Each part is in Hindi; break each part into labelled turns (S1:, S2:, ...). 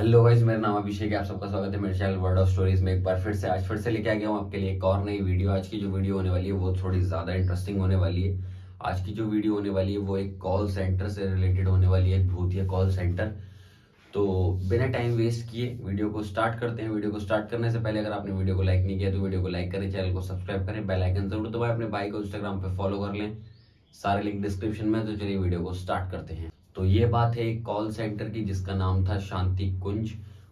S1: हेलो गाइस, मेरा नाम अभिषेक है। आप सबका स्वागत है मेरे चैनल वर्ड ऑफ स्टोरीज में। एक बार फिर से लेके आ गया हूँ आपके लिए एक और नई वीडियो। आज की जो वीडियो होने वाली है वो थोड़ी ज़्यादा इंटरेस्टिंग होने वाली है। आज की जो वीडियो होने वाली है वो एक कॉल सेंटर से रिलेटेड होने वाली है, एक भूतिया कॉल सेंटर। तो बिना टाइम वेस्ट किए वीडियो को स्टार्ट करते हैं। वीडियो को स्टार्ट करने से पहले अगर आपने वीडियो को लाइक नहीं किया तो वीडियो को लाइक करें, चैनल को सब्सक्राइब करें, बेल आइकन जरूर दबाएं, अपने भाई को इंस्टाग्राम पे फॉलो कर लें, सारे लिंक डिस्क्रिप्शन में। तो चलिए वीडियो को स्टार्ट करते हैं। तो ये बात है एक कॉल सेंटर की जिसका नाम था शांति कुंज।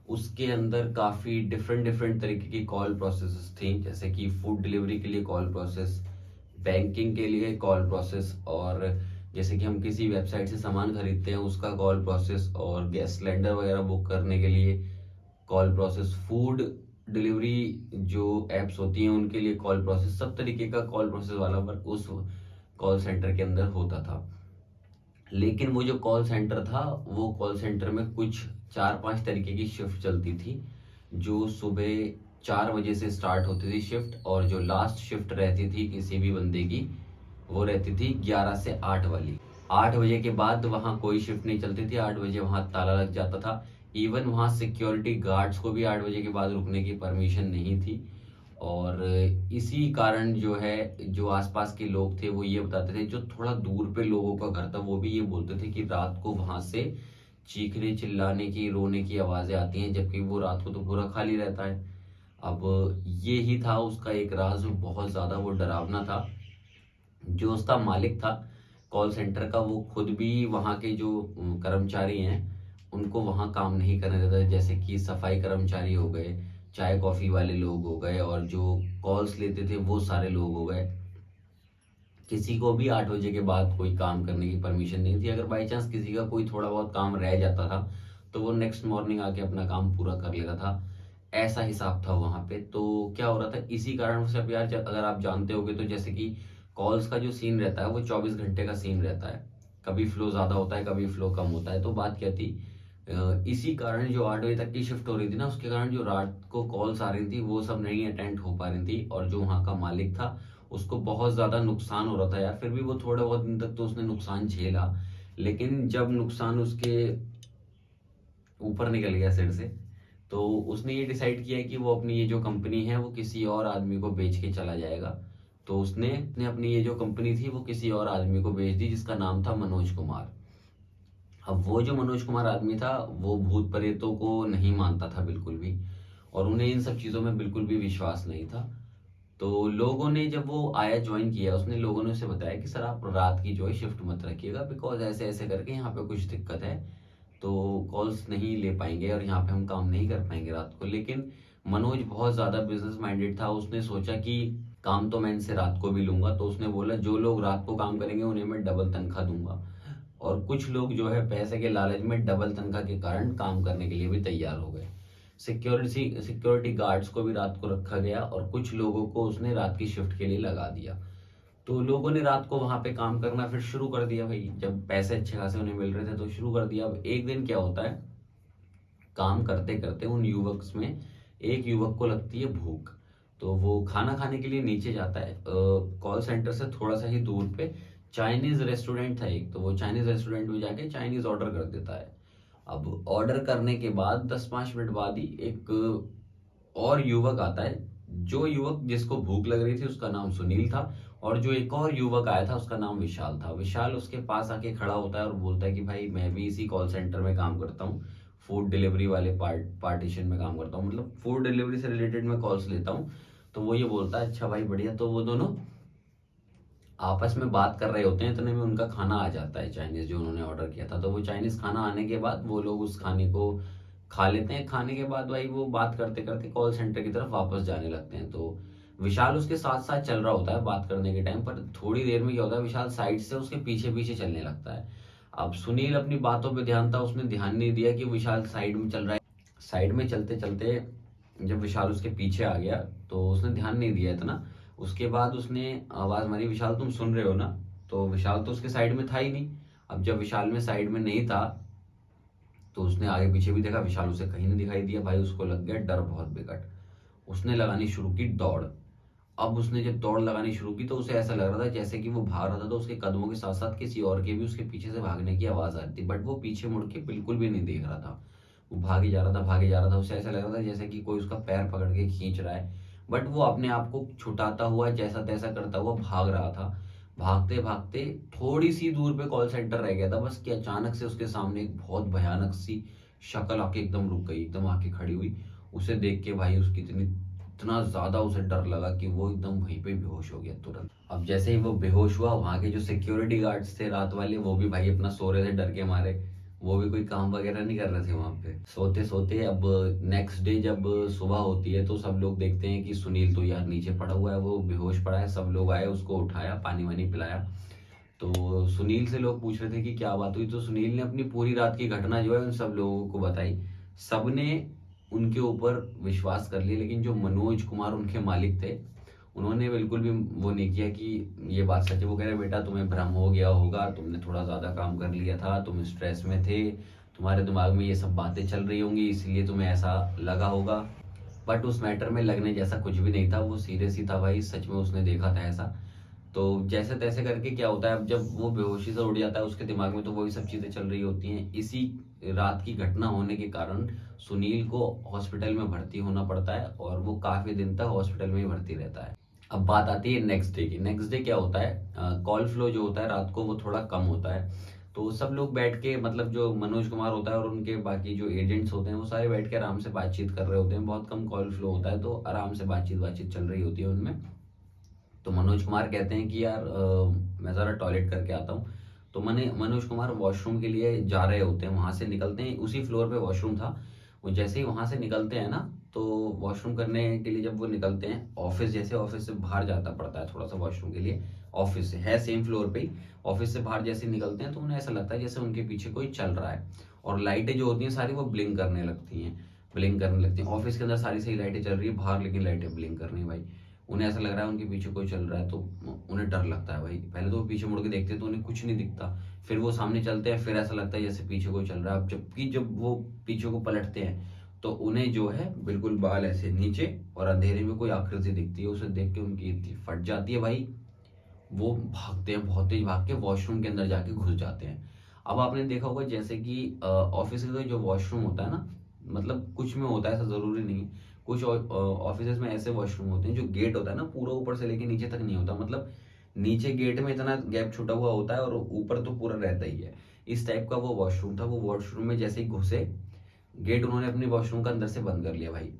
S1: उसके अंदर काफ़ी डिफरेंट डिफरेंट तरीके की कॉल प्रोसेसेस थी, जैसे कि फूड डिलीवरी के लिए कॉल प्रोसेस, बैंकिंग के लिए कॉल प्रोसेस, और जैसे कि हम किसी वेबसाइट से सामान खरीदते हैं उसका कॉल प्रोसेस, और गैस सिलेंडर वगैरह बुक करने के लिए कॉल प्रोसेस, फूड डिलीवरी जो एप्स होती हैं उनके लिए कॉल प्रोसेस, सब तरीके का कॉल प्रोसेस वाला वर्क उस कॉल सेंटर के अंदर होता था। लेकिन वो जो कॉल सेंटर था वो कॉल सेंटर में कुछ 4-5 तरीके की शिफ्ट चलती थी। जो सुबह 4 बजे से स्टार्ट होती थी शिफ्ट, और जो लास्ट शिफ्ट रहती थी किसी भी बंदे की वो रहती थी 11 से 8 वाली। 8 बजे के बाद वहाँ कोई शिफ्ट नहीं चलती थी। 8 बजे वहाँ ताला लग जाता था। इवन वहाँ सिक्योरिटी गार्ड्स को भी 8 बजे के बाद रुकने की परमिशन नहीं थी। और इसी कारण जो है, जो आसपास के लोग थे वो ये बताते थे, जो थोड़ा दूर पे लोगों का घर था वो भी ये बोलते थे कि रात को वहां से चीखने चिल्लाने की, रोने की आवाजें आती हैं, जबकि वो रात को तो पूरा खाली रहता है। अब ये ही था उसका एक राज, जो बहुत ज्यादा वो डरावना था। जो उसका मालिक था कॉल सेंटर का, वो खुद भी वहाँ के जो कर्मचारी हैं उनको वहाँ काम नहीं करने देता, जैसे कि सफाई कर्मचारी हो गए, चाय कॉफी वाले लोग हो गए, और जो कॉल्स लेते थे वो सारे लोग हो गए। किसी को भी 8 बजे के बाद कोई काम करने की परमिशन नहीं थी। अगर बाई चांस किसी का कोई थोड़ा बहुत काम रह जाता था तो वो नेक्स्ट मॉर्निंग आके अपना काम पूरा कर लेता था। ऐसा हिसाब था वहां पे। तो क्या हो रहा था, इसी कारण से अब यार अगर आप जानते होगे तो जैसे कि कॉल्स का जो सीन रहता है वो 24 घंटे का सीन रहता है। कभी फ्लो ज्यादा होता है, कभी फ्लो कम होता है। तो बात क्या थी, इसी कारण जो 8 बजे तक की शिफ्ट हो रही थी ना, उसके कारण जो रात को कॉल्स आ रही थी वो सब नहीं अटेंड हो पा रही थी, और जो वहाँ का मालिक था उसको बहुत ज्यादा नुकसान हो रहा था यार। फिर भी वो थोड़े बहुत दिन तक तो उसने नुकसान झेला, लेकिन जब नुकसान उसके ऊपर निकल गया सिर से, तो उसने ये डिसाइड किया कि वो अपनी ये जो कंपनी है वो किसी और आदमी को बेच के चला जाएगा। तो उसने अपनी ये जो कंपनी थी वो किसी और आदमी को बेच दी, जिसका नाम था मनोज कुमार। अब वो जो मनोज कुमार आदमी था वो भूत प्रेतों को नहीं मानता था बिल्कुल भी, और उन्हें इन सब चीजों में बिल्कुल भी विश्वास नहीं था। तो लोगों ने, जब वो आया ज्वाइन किया, उसने लोगों ने उसे बताया कि सर आप रात की जो है शिफ्ट मत रखिएगा, बिकॉज ऐसे ऐसे करके यहाँ पे कुछ दिक्कत है, तो कॉल्स नहीं ले पाएंगे और यहाँ पे हम काम नहीं कर पाएंगे रात को। लेकिन मनोज बहुत ज्यादा बिजनेस माइंडेड था। उसने सोचा कि काम तो मैं इनसे रात को भी लूंगा, तो उसने बोला जो लोग रात को काम करेंगे उन्हें मैं डबल तनख्वाह दूंगा। और कुछ लोग जो है पैसे के लालच में डबल तनख्वाह के कारण काम करने के लिए भी तैयार हो गए। सिक्योरिटी गार्ड्स को भी रात को रखा गया, और कुछ लोगों को उसने रात की शिफ्ट के लिए लगा दिया। तो लोगों ने रात को वहां पे काम करना फिर शुरू कर दिया भाई, जब पैसे अच्छे खासे उन्हें मिल रहे थे तो शुरू कर दिया। अब एक दिन क्या होता है, काम करते करते उन युवक में एक युवक को लगती है भूख। तो वो खाना खाने के लिए नीचे जाता है। कॉल सेंटर से थोड़ा सा ही दूर पे चाइनीज रेस्टोरेंट था एक, तो वो चाइनीज रेस्टोरेंट में जाके चाइनीज ऑर्डर कर देता है। अब ऑर्डर करने के बाद 10-5 मिनट बाद ही एक और युवक आता है। जो युवक जिसको भूख लग रही थी उसका नाम सुनील था, और जो एक और युवक आया था उसका नाम विशाल था। विशाल उसके पास आके खड़ा होता है और बोलता है कि भाई मैं भी इसी कॉल सेंटर में काम करता हूँ, फूड डिलीवरी वाले पार्टीशन में काम करता हूँ, मतलब फूड डिलीवरी से रिलेटेड मैं कॉल्स लेता हूँ। तो वो ये बोलता है अच्छा भाई बढ़िया। तो वो दोनों आपस में बात कर रहे होते हैं, इतने में उनका खाना आ जाता है चाइनीज जो उन्होंने ऑर्डर किया था। तो वो चाइनीज खाना आने के बाद वो लोग उस खाने को खा लेते हैं। खाने के बाद भाई वो बात करते करते कॉल सेंटर की तरफ वापस जाने लगते हैं। तो विशाल उसके साथ साथ चल रहा होता है बात करने के टाइम पर। थोड़ी देर में क्या होता है, विशाल साइड से उसके पीछे पीछे चलने लगता है। अब सुनील अपनी बातों पे ध्यान था, उसने ध्यान नहीं दिया कि विशाल साइड में चल रहा है। साइड में चलते चलते जब विशाल उसके पीछे आ गया तो उसने ध्यान नहीं दिया इतना। उसके बाद उसने आवाज मारी, विशाल तुम सुन रहे हो ना? तो विशाल तो उसके साइड में था ही नहीं। अब जब विशाल में साइड में नहीं था तो उसने आगे पीछे भी देखा, विशाल उसे कहीं नहीं दिखाई दिया। भाई उसको लग गया डर बहुत बिकट। उसने लगानी शुरू की दौड़। अब उसने जब दौड़ लगानी शुरू की तो उसे ऐसा लग रहा था जैसे कि वो भाग रहा था तो उसके कदमों के साथ साथ किसी और के भी उसके पीछे से भागने की आवाज आ रही थी, बट वो पीछे मुड़ के बिल्कुल भी नहीं देख रहा था। वो भागे जा रहा था, भागे जा रहा था। उसे ऐसा लग रहा था जैसे कि कोई उसका पैर पकड़ के खींच रहा है, बट वो अपने आप को छुटाता हुआ जैसा तैसा करता हुआ भाग रहा था। भागते भागते थोड़ी सी दूर पे कॉल सेंटर रह गया था बस, कि अचानक से उसके सामने एक बहुत भयानक सी शक्ल आके एकदम रुक गई, एकदम आके खड़ी हुई। उसे देख के भाई उसकी इतना ज्यादा उसे डर लगा कि वो एकदम वहीं पे बेहोश हो गया तुरंत। अब जैसे ही वो बेहोश हुआ, वहां के जो सिक्योरिटी गार्ड्स थे रात वाले, वो भी भाई अपना सो रहे थे डर के मारे। वो भी कोई काम वगैरह नहीं कर रहे थे वहां पे, सोते सोते। अब नेक्स्ट डे जब सुबह होती है तो सब लोग देखते हैं कि सुनील तो यार नीचे पड़ा हुआ है, वो बेहोश पड़ा है। सब लोग आए, उसको उठाया, पानी वानी पिलाया। तो सुनील से लोग पूछ रहे थे कि क्या बात हुई, तो सुनील ने अपनी पूरी रात की घटना जो है उन सब लोगों को बताई। सबने उनके ऊपर विश्वास कर लिया, लेकिन जो मनोज कुमार उनके मालिक थे, उन्होंने बिल्कुल भी वो नहीं किया कि ये बात सच है। वो कह रहे बेटा तुम्हें भ्रम हो गया होगा, तुमने थोड़ा ज्यादा काम कर लिया था, तुम स्ट्रेस में थे, तुम्हारे दिमाग में ये सब बातें चल रही होंगी, इसलिए तुम्हें ऐसा लगा होगा। बट उस मैटर में लगने जैसा कुछ भी नहीं था, वो सीरियस ही था भाई, सच में उसने देखा था ऐसा। तो जैसे तैसे करके क्या होता है, अब जब वो बेहोशी से उड़ जाता है उसके दिमाग में, तो वही सब चीजें चल रही होती हैं। इसी रात की घटना होने के कारण सुनील को हॉस्पिटल में भर्ती होना पड़ता है, और वो काफी दिन तक हॉस्पिटल में ही भर्ती रहता है। अब बात आती है नेक्स्ट डे की। नेक्स्ट डे क्या होता है, कॉल फ्लो जो होता है रात को वो थोड़ा कम होता है। तो सब लोग बैठ के, मतलब जो मनोज कुमार होता है और उनके बाकी जो एजेंट्स होते हैं, वो सारे बैठ के आराम से बातचीत कर रहे होते हैं। बहुत कम कॉल फ्लो होता है, तो आराम से बातचीत बातचीत चल रही होती है उनमें। तो मनोज कुमार कहते हैं कि यार मैं ज़रा टॉयलेट करके आता हूँ। तो मनोज कुमार वॉशरूम के लिए जा रहे होते हैं, वहां से निकलते हैं, उसी फ्लोर पे वॉशरूम था। वो जैसे ही वहां से निकलते हैं ना, तो वॉशरूम करने के लिए जब वो निकलते हैं, ऑफिस जैसे ऑफिस से बाहर जाता पड़ता है थोड़ा सा वॉशरूम के लिए, ऑफिस से है सेम फ्लोर पे ही। ऑफिस से बाहर जैसे निकलते हैं तो उन्हें ऐसा लगता है जैसे उनके पीछे कोई चल रहा है, और लाइटें जो होती हैं सारी वो ब्लिंक करने लगती हैं, ब्लिंक करने लगती हैं। ऑफिस के अंदर सारी सही लाइटें चल रही है, बाहर लेकिन लाइटें ब्लिंक कर रही हैं भाई। उन्हें ऐसा लग रहा है उनके पीछे कोई चल रहा है, तो उन्हें डर लगता है भाई। पहले तो वो पीछे मुड़ के देखते हैं तो उन्हें कुछ नहीं दिखता, फिर वो सामने चलते हैं, फिर ऐसा लगता है जैसे पीछे कोई चल रहा है। अब जब वो पीछे को पलटते हैं तो उन्हें जो है बिल्कुल बाल ऐसे नीचे और अंधेरे में कोई आकृति दिखती है। उसे देख के उनकी इतनी फट जाती है भाई, वो भागते हैं, बहुत तेज भाग के वॉशरूम के अंदर जाके घुस जाते हैं। अब आपने देखा होगा जैसे कि ऑफिस का जो वॉशरूम होता है ना, मतलब कुछ में होता है, ऐसा जरूरी नहीं। कुछ ऑफिस में ऐसे वॉशरूम होते हैं जो गेट होता है ना पूरा ऊपर से लेके नीचे तक नहीं होता, मतलब नीचे गेट में इतना गैप छूटा हुआ होता है और ऊपर तो पूरा रहता ही है। इस टाइप का वो वॉशरूम था। वो वॉशरूम में जैसे ही घुसे, गेट उन्होंने अपने वॉशरूम का अंदर से बंद कर लिया भाई।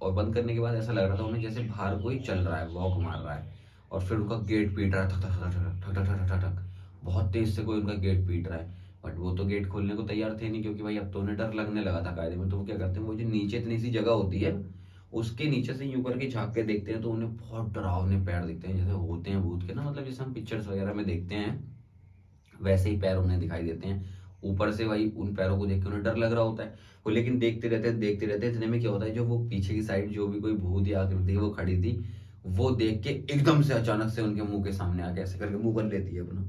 S1: और बंद करने के बाद ऐसा लग रहा था उन्हें जैसे बाहर कोई चल रहा है, वॉक मार रहा है। और फिर उनका गेट पीट रहा है, ठक ठक ठक ठक ठक ठक ठक ठक, बहुत तेज से कोई उनका गेट पीट रहा है। बट वो तो गेट खोलने को तैयार थे नहीं, क्योंकि भाई अब तो उन्हें डर लगने लगा था कायदे में। तो वो क्या करते हैं, वो जो नीचे इतनी सी जगह होती है, उसके नीचे से यूं करके झांक के देखते हैं, तो उन्हें बहुत डरावने पैर दिखते हैं, जैसे होते हैं भूत के ना, मतलब जैसे हम पिक्चर्स वगैरह में देखते हैं वैसे ही पैर उन्हें दिखाई देते हैं। ऊपर से भाई उन पैरों को देख के उन्हें डर लग रहा होता है। वो लेकिन देखते रहते इतने में क्या होता है, जो वो पीछे की साइड जो भी कोई भूत या आकृति वो खड़ी थी, वो देख के एकदम से अचानक से उनके मुंह के सामने आके ऐसे करके मुंह कर लेती है अपना।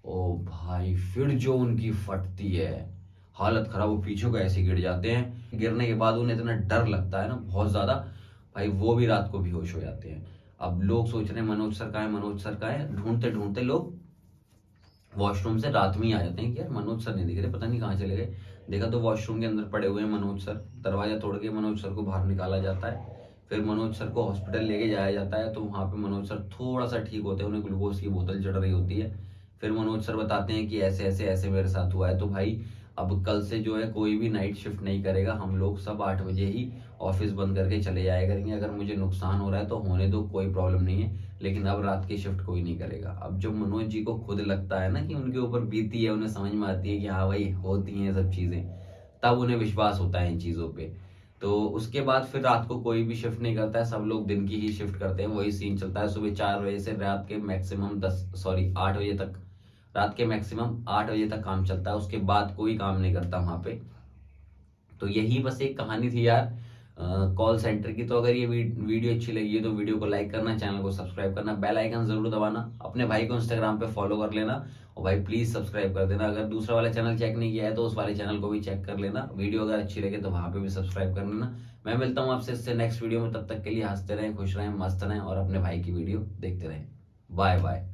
S1: ओ भाई, फिर जो उनकी फटती है, हालत खराब। वो पीछे को ऐसे गिर जाते हैं, गिरने के बाद उन्हें इतना डर लगता है ना बहुत ज्यादा भाई, वो भी रात को बेहोश हो जाते हैं। अब लोग सोच रहे हैं मनोज सर का है, मनोज सर का है, ढूंढते ढूंढते लोग वॉशरूम से रात में ही आ जाते हैं कि यार मनोज सर नहीं दिख रहे, पता नहीं कहाँ चले गए। देखा तो वॉशरूम के अंदर पड़े हुए हैं मनोज सर। दरवाजा तोड़ के मनोज सर को बाहर निकाला जाता है। फिर मनोज सर को हॉस्पिटल लेके जाया जाता है, तो वहां पे मनोज सर थोड़ा सा ठीक होते हैं, उन्हें ग्लूकोज की बोतल चढ़ रही होती है। फिर मनोज सर बताते हैं कि ऐसे ऐसे ऐसे मेरे साथ हुआ है, तो भाई अब कल से जो है कोई भी नाइट शिफ्ट नहीं करेगा, हम लोग सब 8 बजे ही ऑफिस बंद करके चले जाया करेंगे। अगर मुझे नुकसान हो रहा है तो होने दो, कोई प्रॉब्लम नहीं है, लेकिन अब रात की शिफ्ट कोई नहीं करेगा। अब जब मनोज जी को खुद लगता है ना कि उनके ऊपर बीती है, उन्हें समझ में आती है कि हाँ भाई होती हैं सब चीजें, तब उन्हें विश्वास होता है इन चीजों पे। तो उसके बाद फिर रात को कोई भी शिफ्ट नहीं करता है, सब लोग दिन की ही शिफ्ट करते हैं। वही सीन चलता है सुबह 4 बजे से रात के मैक्सिमम 8 बजे तक। रात के मैक्सिमम 8 बजे तक काम चलता है, उसके बाद कोई काम नहीं करता वहां पे। तो यही बस एक कहानी थी यार कॉल सेंटर की। तो अगर ये वीडियो अच्छी लगी है तो वीडियो को लाइक करना, चैनल को सब्सक्राइब करना, बेल आइकन जरूर दबाना, अपने भाई को इंस्टाग्राम पे फॉलो कर लेना, और भाई प्लीज सब्सक्राइब कर देना। अगर दूसरा वाला चैनल चेक नहीं किया है तो उस वाले चैनल को भी चेक कर लेना। वीडियो अगर अच्छी लगे तो वहां पे भी सब्सक्राइब कर लेना। मैं मिलता हूँ आपसे इससे नेक्स्ट वीडियो में, तब तक के लिए हंसते रहें, खुश रहें, मस्त रहें, और अपने भाई की वीडियो देखते रहें। Bye bye.